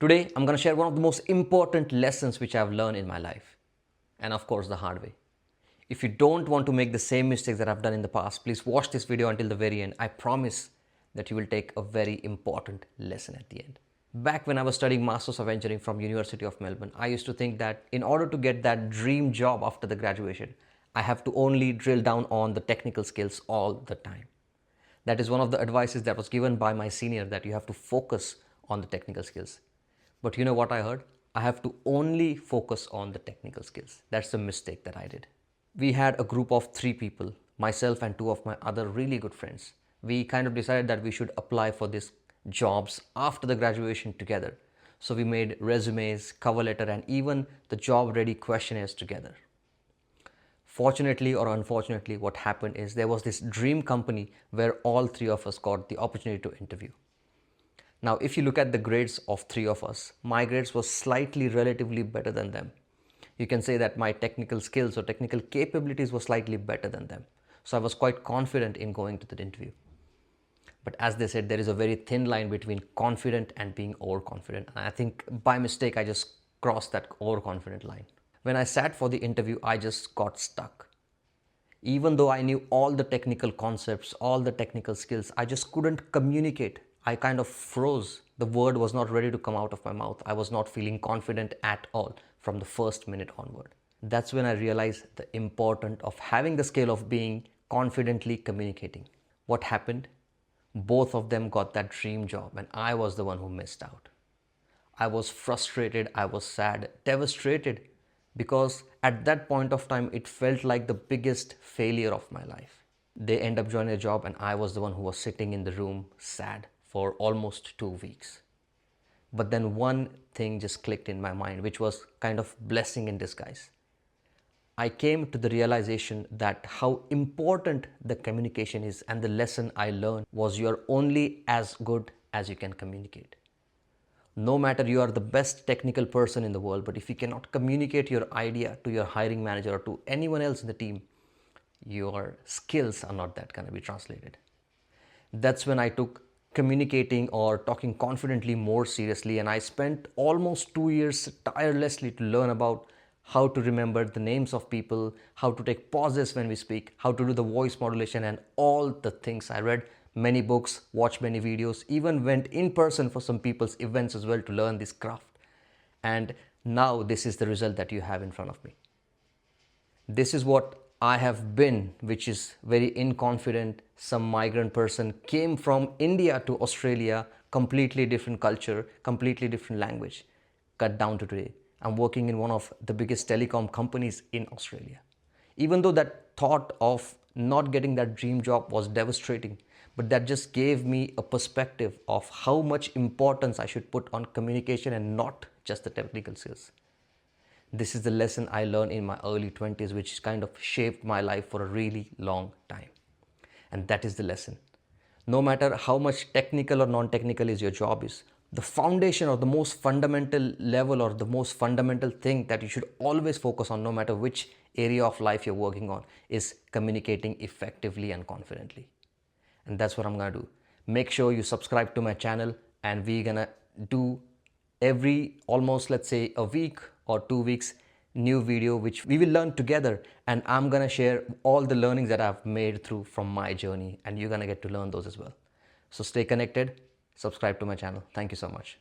Today, I'm going to share one of the most important lessons which I've learned in my life, and of course, the hard way. If you don't want to make the same mistakes that I've done in the past, please watch this video until the very end. I promise that you will take a very important lesson at the end. Back when I was studying Masters of Engineering from University of Melbourne, I used to think that in order to get that dream job after the graduation, I have to only drill down on the technical skills all the time. That is one of the advices that was given by my senior, that you have to focus on the technical skills. But you know what I heard? I have to only focus on the technical skills. That's the mistake that I did. We had a group of 3 people, myself and 2 of my other really good friends. We kind of decided that we should apply for these jobs after the graduation together. So we made resumes, cover letter, and even the job ready questionnaires together. Fortunately or unfortunately, what happened is there was this dream company where all 3 of us got the opportunity to interview. Now, if you look at the grades of 3 of us, my grades were slightly relatively better than them. You can say that my technical skills or technical capabilities were slightly better than them. So I was quite confident in going to the interview. But as they said, there is a very thin line between confident and being overconfident. And I think by mistake, I just crossed that overconfident line. When I sat for the interview, I just got stuck. Even though I knew all the technical concepts, all the technical skills, I just couldn't communicate. I kind of froze. The word was not ready to come out of my mouth. I was not feeling confident at all from the first minute onward. That's when I realized the importance of having the skill of being confidently communicating. What happened? Both of them got that dream job and I was the one who missed out. I was frustrated, I was sad, devastated, because at that point of time it felt like the biggest failure of my life. They end up joining a job and I was the one who was sitting in the room sad for almost 2 weeks. But then one thing just clicked in my mind, which was kind of blessing in disguise. I came to the realization that how important the communication is, and the lesson I learned was you're only as good as you can communicate. No matter you are the best technical person in the world, but if you cannot communicate your idea to your hiring manager or to anyone else in the team, your skills are not that going to be translated. That's when I took communicating or talking confidently more seriously, and I spent almost 2 years tirelessly to learn about how to remember the names of people, how to take pauses when we speak, how to do the voice modulation, and all the things. I read many books, watched many videos, even went in person for some people's events as well to learn this craft. And now this is the result that you have in front of me. This is what I have been, which is very inconfident, some migrant person, came from India to Australia, completely different culture, completely different language, cut down to today. I'm working in one of the biggest telecom companies in Australia. Even though that thought of not getting that dream job was devastating, but that just gave me a perspective of how much importance I should put on communication and not just the technical skills. This is the lesson I learned in my early 20s, which kind of shaped my life for a really long time. And that is the lesson. No matter how much technical or non-technical is your job is, the foundation or the most fundamental level or the most fundamental thing that you should always focus on, no matter which area of life you're working on, is communicating effectively and confidently. And that's what I'm gonna do. Make sure you subscribe to my channel, and we're gonna do every almost, let's say, a week or 2 weeks new video which we will learn together, and I'm gonna share all the learnings that I've made through from my journey, and you're gonna get to learn those as well. So stay connected, subscribe to my channel. Thank you so much.